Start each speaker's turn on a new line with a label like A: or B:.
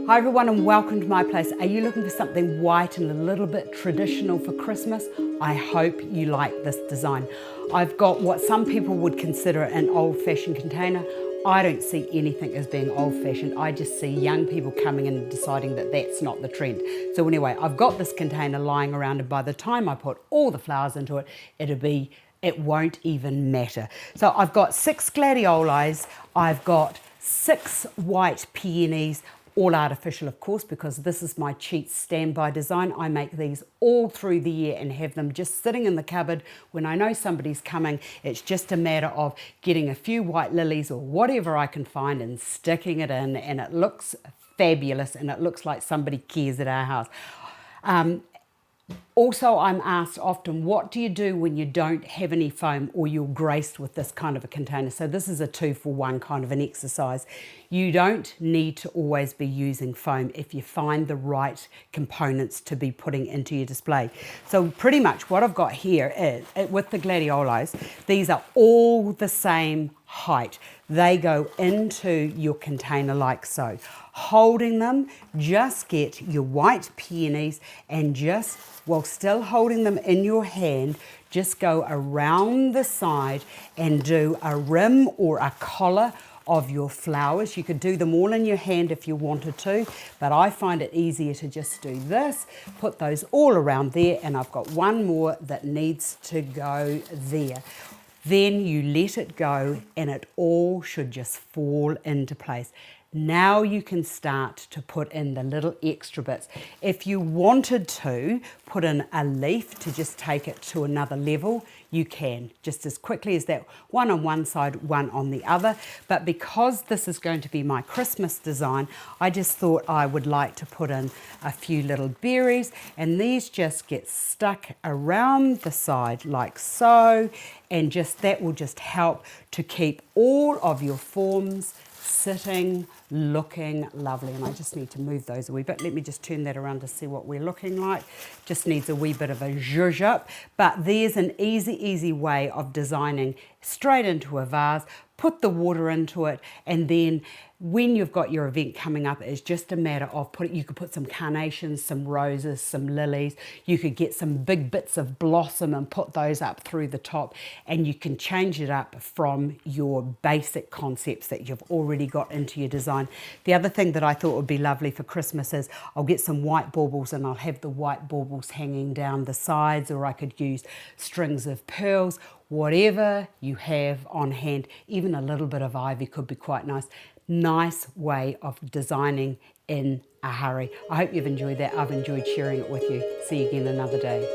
A: Hi everyone and welcome to my place. Are you looking for something white and a little bit traditional for Christmas? I hope you like this design. I've got what some people would consider an old-fashioned container. I don't see anything as being old-fashioned. I just see young people coming in and deciding that that's not the trend. So anyway, I've got this container lying around, and by the time I put all the flowers into it, it won't even matter. So I've got 6 gladiolis, I've got 6 white peonies, all artificial of course, because this is my cheat standby design. I make these all through the year and have them just sitting in the cupboard. When I know somebody's coming, it's just a matter of getting a few white lilies or whatever I can find and sticking it in, and it looks fabulous and it looks like somebody cares at our house. Also, I'm asked often, what do you do when you don't have any foam or you're graced with this kind of a container? So this is a 2-for-1 kind of an exercise. You don't need to always be using foam if you find the right components to be putting into your display. So pretty much what I've got here is, with the gladiolis, these are all the same height. They go into your container like so. Holding them, just get your white peonies and just, while still holding them in your hand, just go around the side and do a rim or a collar of your flowers. You could do them all in your hand if you wanted to, but I find it easier to just do this, put those all around there, and I've got one more that needs to go there. Then you let it go and it all should just fall into place. Now you can start to put in the little extra bits. If you wanted to put in a leaf to just take it to another level, you can, just as quickly as that, one on one side, one on the other. But because this is going to be my Christmas design, I just thought I would like to put in a few little berries, and these just get stuck around the side like so, and just that will just help to keep all of your forms sitting, looking lovely. And I just need to move those a wee bit. Let me just turn that around to see what we're looking like. Just needs a wee bit of a zhuzh up, but there's an easy way of designing straight into a vase. Put the water into it, and then when you've got your event coming up, it's just a matter of you could put some carnations, some roses, some lilies. You could get some big bits of blossom and put those up through the top, and you can change it up from your basic concepts that you've already got into your design. The other thing that I thought would be lovely for Christmas is I'll get some white baubles, and I'll have the white baubles hanging down the sides, or I could use strings of pearls. Whatever you have on hand, even a little bit of ivy could be quite nice. Nice way of designing in a hurry. I hope you've enjoyed that. I've enjoyed sharing it with you. See you again another day.